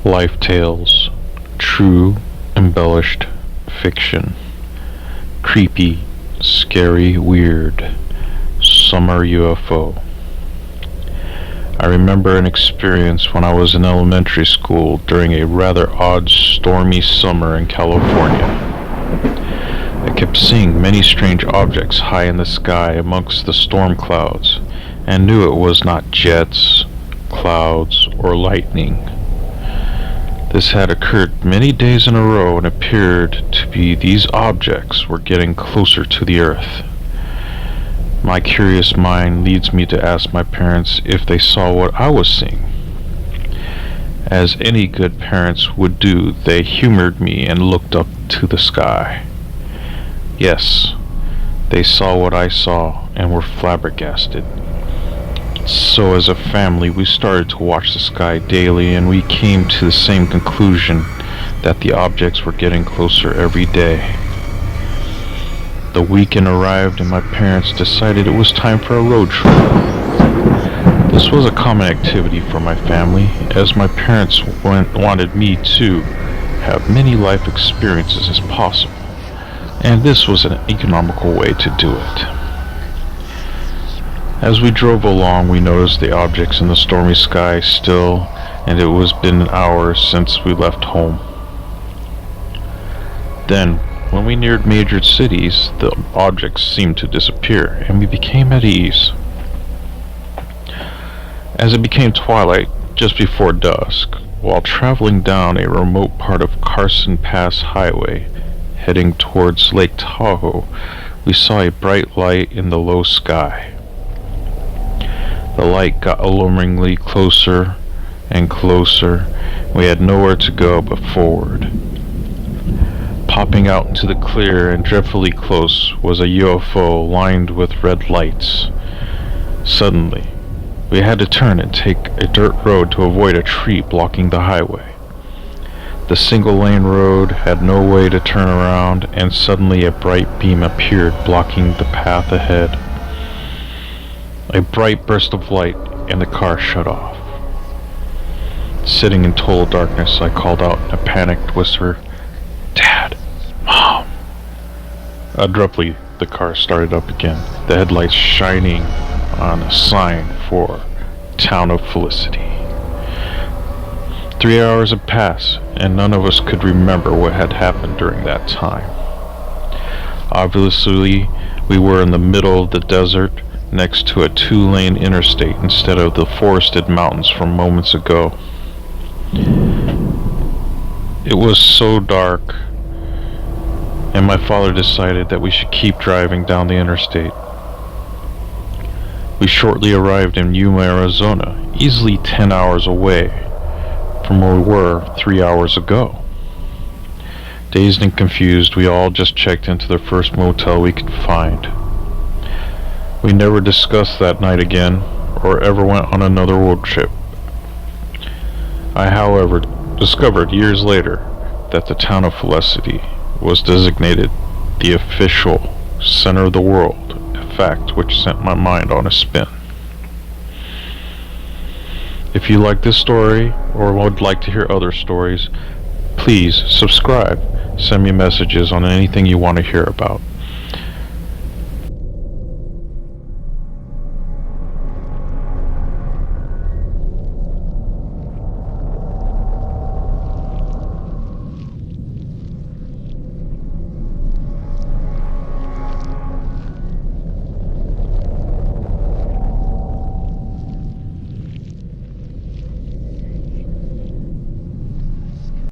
Life tales, true, embellished, fiction, creepy, scary, weird, summer UFO. I remember an experience when I was in elementary school during a rather odd stormy summer in California. I kept seeing many strange objects high in the sky amongst the storm clouds, and knew it was not jets, clouds, or lightning. This had occurred many days in a row and appeared to be these objects were getting closer to the earth. My curious mind leads me to ask my parents if they saw what I was seeing. As any good parents would do, they humored me and looked up to the sky. Yes, they saw what I saw and were flabbergasted. So as a family, we started to watch the sky daily, and we came to the same conclusion that the objects were getting closer every day. The weekend arrived and my parents decided it was time for a road trip. This was a common activity for my family, as my parents wanted me to have many life experiences as possible, and this was an economical way to do it. As we drove along, we noticed the objects in the stormy sky still, and it was been hours since we left home. Then, when we neared major cities, the objects seemed to disappear, and we became at ease. As it became twilight, just before dusk, while traveling down a remote part of Carson Pass Highway, heading towards Lake Tahoe, we saw a bright light in the low sky. The light got alarmingly closer and closer. We had nowhere to go but forward. Popping out into the clear and dreadfully close was a UFO lined with red lights. Suddenly, we had to turn and take a dirt road to avoid a tree blocking the highway. The single-lane road had no way to turn around, and suddenly a bright beam appeared blocking the path ahead. A bright burst of light, and the car shut off. Sitting in total darkness, I called out in a panicked whisper, "Dad! Mom!" Abruptly, the car started up again, the headlights shining on a sign for TOWN of Felicity. 3 hours had passed, and none of us could remember what had happened during that time. Obviously, we were in the middle of the desert, next to a 2-lane interstate instead of the forested mountains from moments ago. It was so dark, and my father decided that we should keep driving down the interstate. We shortly arrived in Yuma, Arizona, easily 10 hours away from where we were 3 hours ago. Dazed and confused, we all just checked into the first motel we could find. We never discussed that night again, or ever went on another road trip. I, however, discovered years later that the town of Felicity was designated the official center of the world, a fact which sent my mind on a spin. If you like this story, or would like to hear other stories, please subscribe. Send me messages on anything you want to hear about.